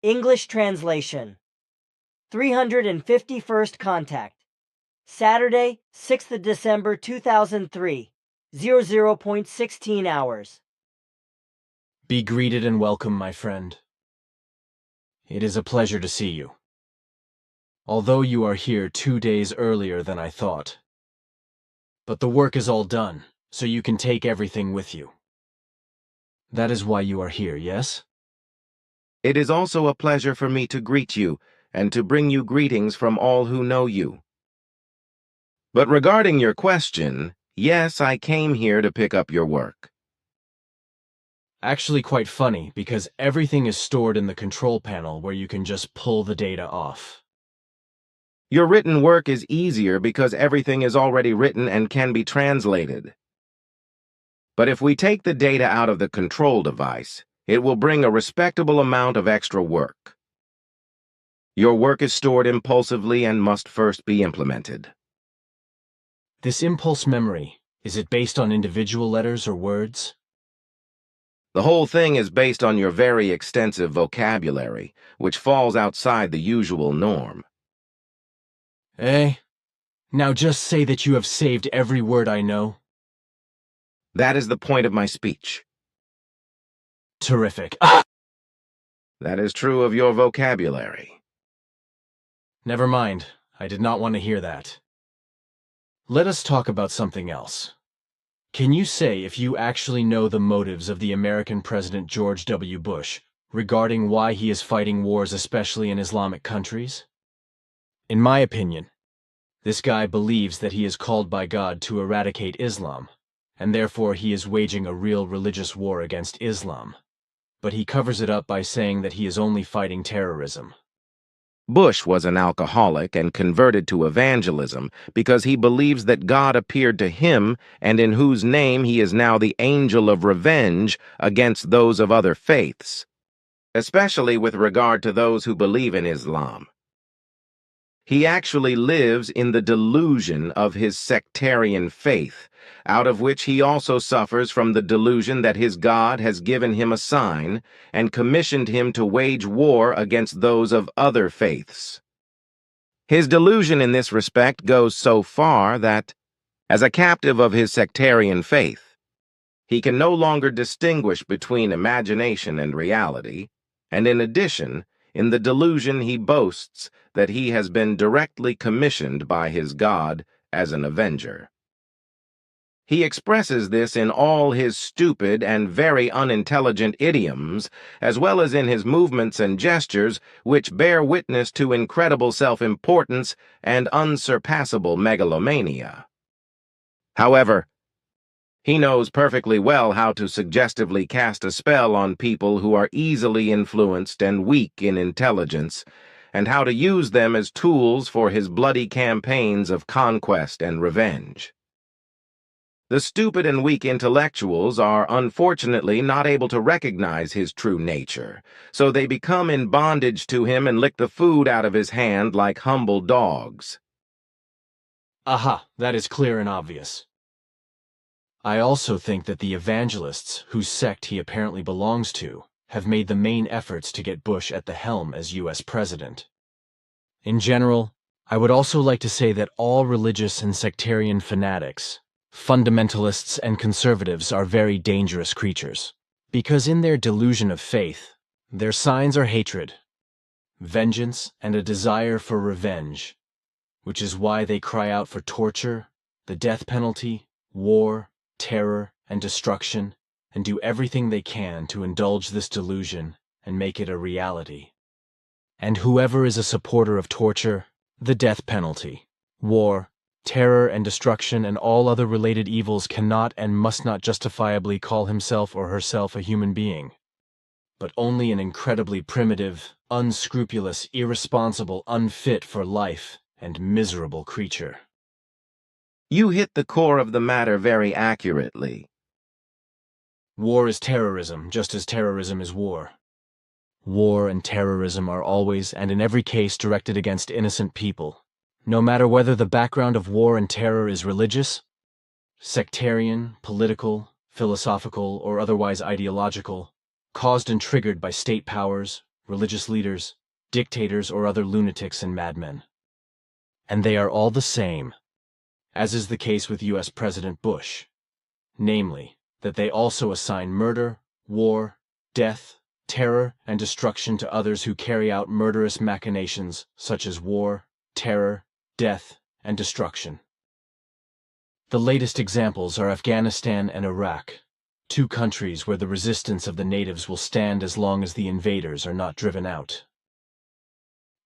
English translation. 351st contact. Saturday, 6th of December 2003, 00.16 hours. Be greeted and welcome, my friend. It is a pleasure to see you. Although you are here 2 days earlier than I thought. But the work is all done, so you can take everything with you. That is why you are here, yes? It is also a pleasure for me to greet you and to bring you greetings from all who know you. But regarding your question, yes, I came here to pick up your work. Actually quite funny, because everything is stored in the control panel where you can just pull the data off. Your written work is easier because everything is already written and can be translated. But if we take the data out of the control device, it will bring a respectable amount of extra work. Your work is stored impulsively and must first be implemented. This impulse memory, is it based on individual letters or words? The whole thing is based on your very extensive vocabulary, which falls outside the usual norm. Eh? Now just say that you have saved every word I know. That is the point of my speech. Terrific. That is true of your vocabulary. Never mind. I did not want to hear that. Let us talk about something else. Can you say if you actually know the motives of the American President George W. Bush regarding why he is fighting wars, especially in Islamic countries? In my opinion, this guy believes that he is called by God to eradicate Islam, and therefore he is waging a real religious war against Islam. But he covers it up by saying that he is only fighting terrorism. Bush was an alcoholic and converted to evangelism because he believes that God appeared to him and in whose name he is now the angel of revenge against those of other faiths, especially with regard to those who believe in Islam. He actually lives in the delusion of his sectarian faith, out of which he also suffers from the delusion that his God has given him a sign and commissioned him to wage war against those of other faiths. His delusion in this respect goes so far that, as a captive of his sectarian faith, he can no longer distinguish between imagination and reality, and in addition, in the delusion he boasts that he has been directly commissioned by his God as an avenger. He expresses this in all his stupid and very unintelligent idioms, as well as in his movements and gestures, which bear witness to incredible self-importance and unsurpassable megalomania. However, he knows perfectly well how to suggestively cast a spell on people who are easily influenced and weak in intelligence, and how to use them as tools for his bloody campaigns of conquest and revenge. The stupid and weak intellectuals are unfortunately not able to recognize his true nature, so they become in bondage to him and lick the food out of his hand like humble dogs. Aha, that is clear and obvious. I also think that the evangelists, whose sect he apparently belongs to, have made the main efforts to get Bush at the helm as U.S. president. In general, I would also like to say that all religious and sectarian fanatics, fundamentalists and conservatives are very dangerous creatures, because in their delusion of faith, their signs are hatred, vengeance, and a desire for revenge, which is why they cry out for torture, the death penalty, war, terror, and destruction, and do everything they can to indulge this delusion and make it a reality. And whoever is a supporter of torture, the death penalty, war, terror and destruction and all other related evils cannot and must not justifiably call himself or herself a human being, but only an incredibly primitive, unscrupulous, irresponsible, unfit for life, and miserable creature. You hit the core of the matter very accurately. War is terrorism, just as terrorism is war. War and terrorism are always and in every case directed against innocent people, no matter whether the background of war and terror is religious, sectarian, political, philosophical, or otherwise ideological, caused and triggered by state powers, religious leaders, dictators, or other lunatics and madmen. And they are all the same, as is the case with U.S. President Bush. Namely, that they also assign murder, war, death, terror, and destruction to others who carry out murderous machinations such as war, terror, death, and destruction. The latest examples are Afghanistan and Iraq, two countries where the resistance of the natives will stand as long as the invaders are not driven out.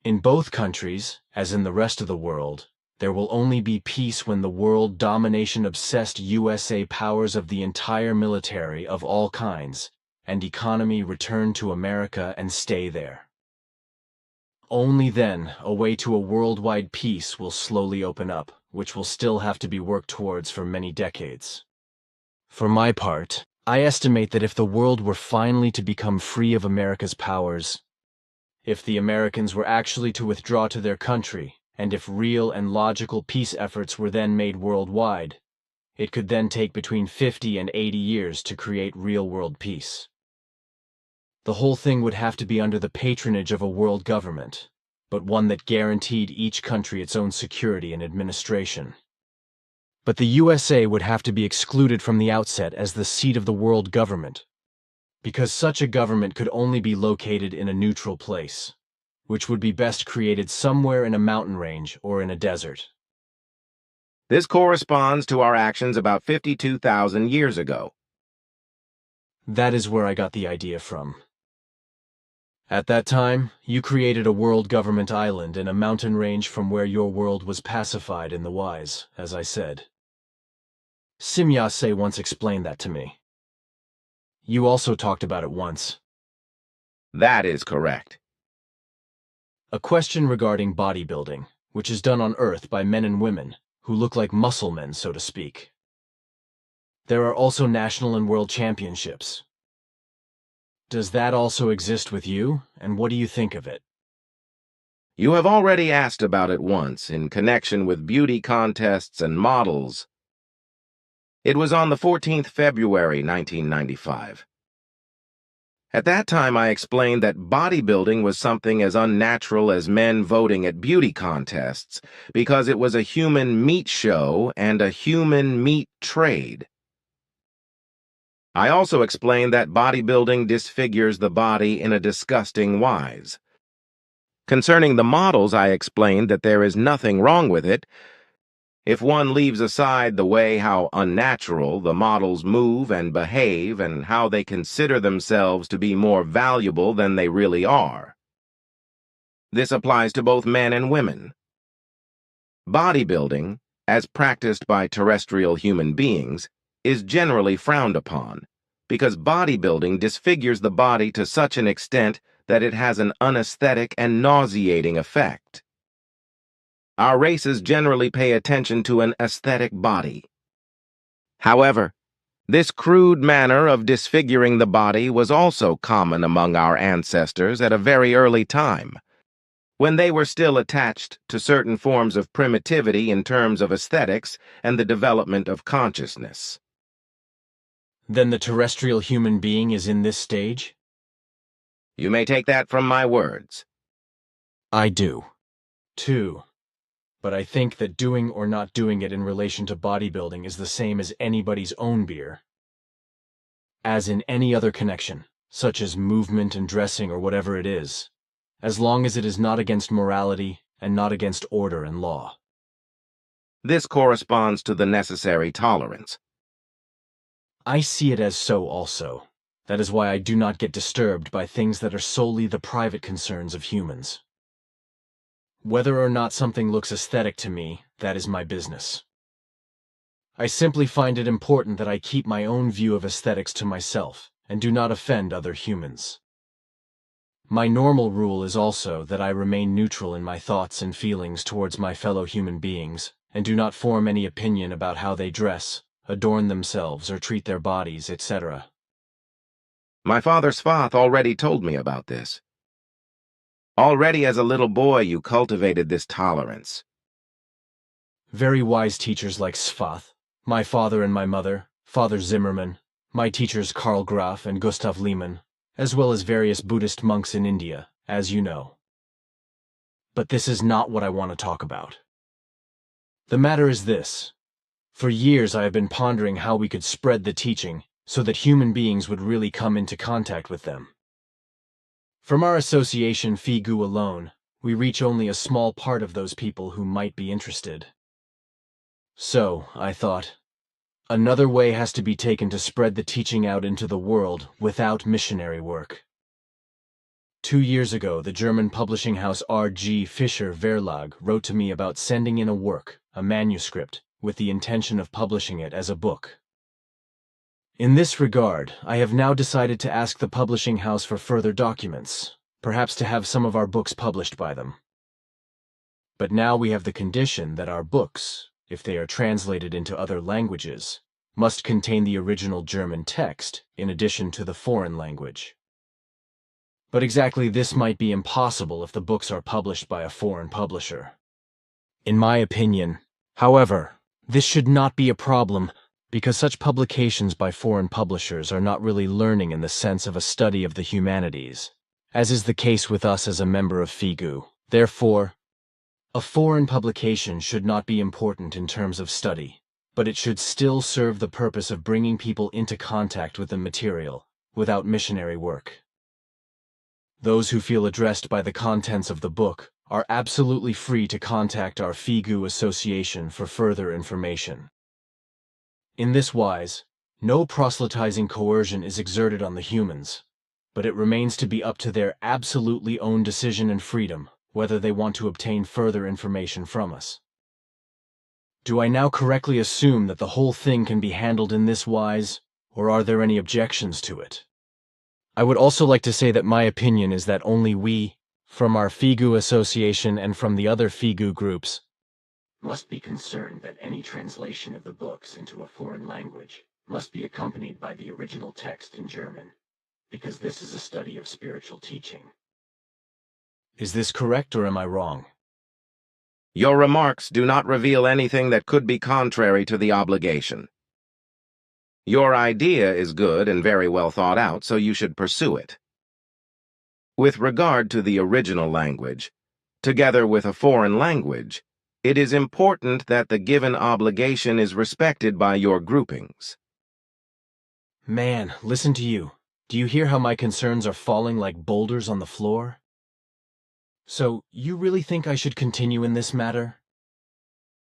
In both countries, as in the rest of the world, there will only be peace when the world domination-obsessed USA powers of the entire military of all kinds and economy return to America and stay there. Only then a way to a worldwide peace will slowly open up, which will still have to be worked towards for many decades. For my part, I estimate that if the world were finally to become free of America's powers, if the Americans were actually to withdraw to their country, and if real and logical peace efforts were then made worldwide, it could then take between 50 and 80 years to create real-world peace. The whole thing would have to be under the patronage of a world government, but one that guaranteed each country its own security and administration. But the USA would have to be excluded from the outset as the seat of the world government, because such a government could only be located in a neutral place, which would be best created somewhere in a mountain range or in a desert. This corresponds to our actions about 52,000 years ago. That is where I got the idea from. At that time, you created a world government island in a mountain range from where your world was pacified in the wise, as I said. Simyase once explained that to me. You also talked about it once. That is correct. A question regarding bodybuilding, which is done on Earth by men and women who look like muscle men, so to speak. There are also national and world championships. Does that also exist with you, and what do you think of it? You have already asked about it once in connection with beauty contests and models. It was on the 14th February 1995. At that time, I explained that bodybuilding was something as unnatural as men voting at beauty contests because it was a human meat show and a human meat trade. I also explained that bodybuilding disfigures the body in a disgusting wise. Concerning the models, I explained that there is nothing wrong with it if one leaves aside the way how unnatural the models move and behave and how they consider themselves to be more valuable than they really are. This applies to both men and women. Bodybuilding, as practiced by terrestrial human beings, is generally frowned upon because bodybuilding disfigures the body to such an extent that it has an unaesthetic and nauseating effect. Our races generally pay attention to an aesthetic body. However, this crude manner of disfiguring the body was also common among our ancestors at a very early time, when they were still attached to certain forms of primitivity in terms of aesthetics and the development of consciousness. Then the terrestrial human being is in this stage? You may take that from my words. I do, too. But I think that doing or not doing it in relation to bodybuilding is the same as anybody's own beer. As in any other connection, such as movement and dressing or whatever it is, as long as it is not against morality and not against order and law. This corresponds to the necessary tolerance. I see it as so also. That is why I do not get disturbed by things that are solely the private concerns of humans. Whether or not something looks aesthetic to me, that is my business. I simply find it important that I keep my own view of aesthetics to myself and do not offend other humans. My normal rule is also that I remain neutral in my thoughts and feelings towards my fellow human beings and do not form any opinion about how they dress, adorn themselves, or treat their bodies, etc. My father Sfath already told me about this. Already as a little boy you cultivated this tolerance. Very wise teachers like Sfath, my father and my mother, Father Zimmermann, my teachers Karl Graf and Gustav Lehmann, as well as various Buddhist monks in India, as you know. But this is not what I want to talk about. The matter is this. For years I have been pondering how we could spread the teaching so that human beings would really come into contact with them. From our association Figu alone, we reach only a small part of those people who might be interested. So, I thought, another way has to be taken to spread the teaching out into the world without missionary work. 2 years ago, the German publishing house R.G. Fischer Verlag wrote to me about sending in a work, a manuscript, with the intention of publishing it as a book. In this regard, I have now decided to ask the publishing house for further documents, perhaps to have some of our books published by them. But now we have the condition that our books, if they are translated into other languages, must contain the original German text in addition to the foreign language. But exactly this might be impossible if the books are published by a foreign publisher. In my opinion, however, this should not be a problem because such publications by foreign publishers are not really learning in the sense of a study of the humanities, as is the case with us as a member of Figu. Therefore, a foreign publication should not be important in terms of study, but it should still serve the purpose of bringing people into contact with the material without missionary work. Those who feel addressed by the contents of the book are absolutely free to contact our Figu Association for further information. In this wise, no proselytizing coercion is exerted on the humans, but it remains to be up to their absolutely own decision and freedom whether they want to obtain further information from us. Do I now correctly assume that the whole thing can be handled in this wise, or are there any objections to it? I would also like to say that my opinion is that only we, from our Figu Association and from the other Figu groups, must be concerned that any translation of the books into a foreign language must be accompanied by the original text in German, because this is a study of spiritual teaching. Is this correct or am I wrong? Your remarks do not reveal anything that could be contrary to the obligation. Your idea is good and very well thought out, so you should pursue it. With regard to the original language, together with a foreign language, it is important that the given obligation is respected by your groupings. Man, listen to you. Do you hear how my concerns are falling like boulders on the floor? So, you really think I should continue in this matter?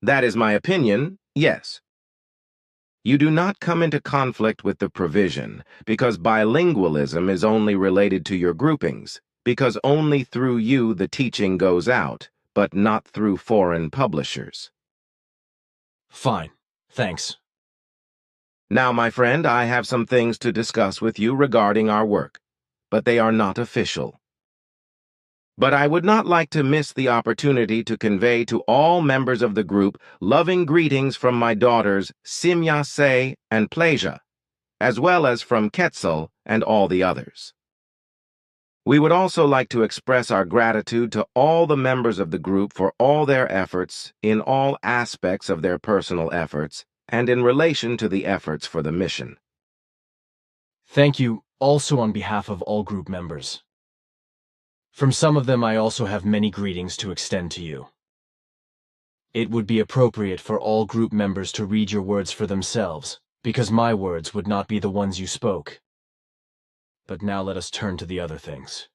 That is my opinion, yes. You do not come into conflict with the provision, because bilingualism is only related to your groupings, because only through you the teaching goes out, but not through foreign publishers. Fine. Thanks. Now, my friend, I have some things to discuss with you regarding our work, but they are not official. But I would not like to miss the opportunity to convey to all members of the group loving greetings from my daughters Simya Se and Pleja, as well as from Quetzal and all the others. We would also like to express our gratitude to all the members of the group for all their efforts in all aspects of their personal efforts and in relation to the efforts for the mission. Thank you also on behalf of all group members. From some of them I also have many greetings to extend to you. It would be appropriate for all group members to read your words for themselves, because my words would not be the ones you spoke. But now let us turn to the other things.